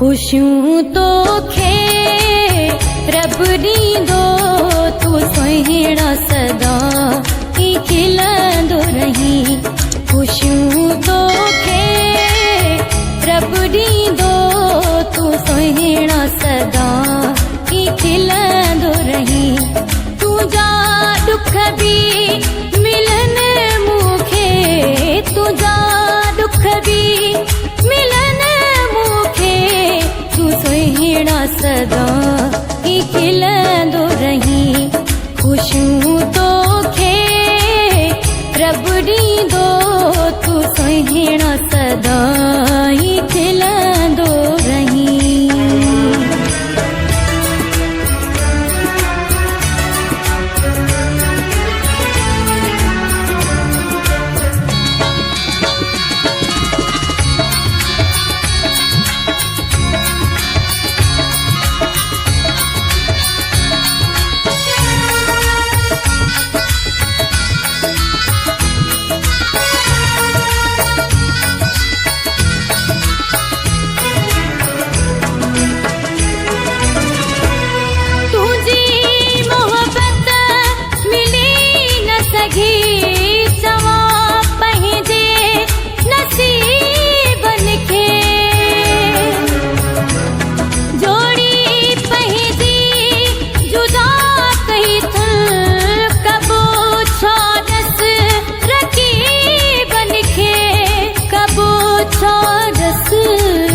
खुशियूं तो खे रब ॾींदो तूं सुहिणा सदा ही खिलंदो रही। खुशियूं तो खे रब ॾींदो तूं सुहिणा सदा ही खिलंदो रही। तुंहिंजा दुख बि मिलन मूंखे, तुंहिंजा दुख बि मिलन मूंखे, तूं सुहिणा सदा ही खिलंदो रही। खुशियूं तो खे रब ॾींदो तूं सुहिणा सदा ही खिलंदो रही।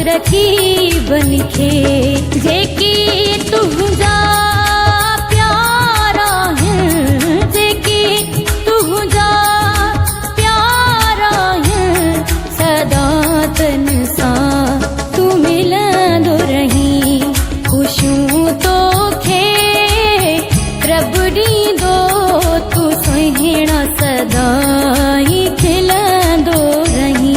रखी बनखे जेकी तुंहिंजा प्यारा हैं, जेकी तुंहिंजा प्यारा हैं, सदा तन सां तूं मिलंदो रही। खुशियूं तो खे रब ॾींदो तूं सुहिणा सदा ही खिलंदो रही।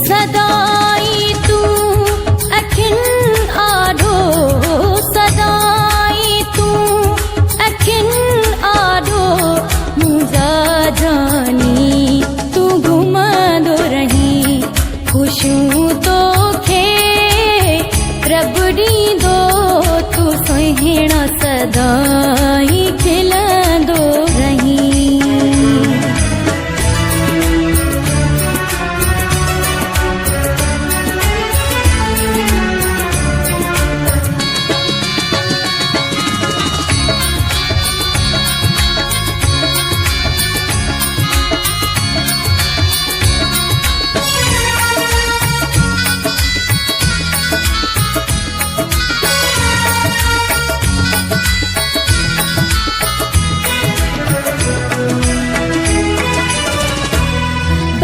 सदाई तू अखिन आडो, सदाई तू अखिन आडो, मुंहिंजा जानी तू घुमंदो रही। खुशियूं तो खे रब ॾींदो तूं सुहिणा सदा ही खिलंदो रही।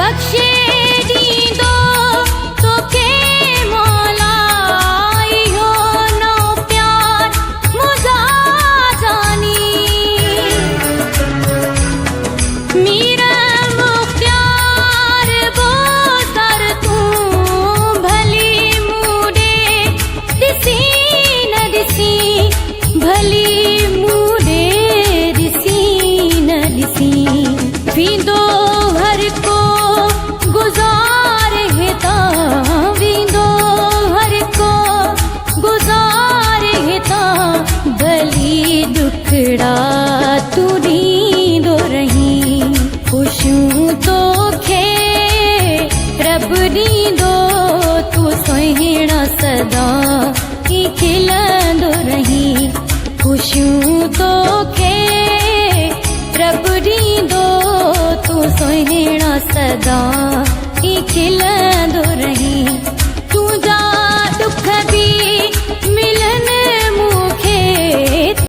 बख्शे ॾींदो तोखे मौला इहो नओं प्यार मुंहिंजा जानी। मीर मुख्तियार बोतर तूं भली मूडे ॾिसी न ॾिसी, भली मूडे ॾिसी न ॾिसी, वेंदो हर को गुज़ार हिता, वेंदो हर को गुज़ार हिता, भली दुखड़ा तूं ॾींदो रही। खुशियूं तो खे रब ॾींदो तूं सुहिणा सदा ही खिलंदो रही। खुशियूं तो खे रब ॾींदो तूं सुहिणा सदा ही खिलंदो रही।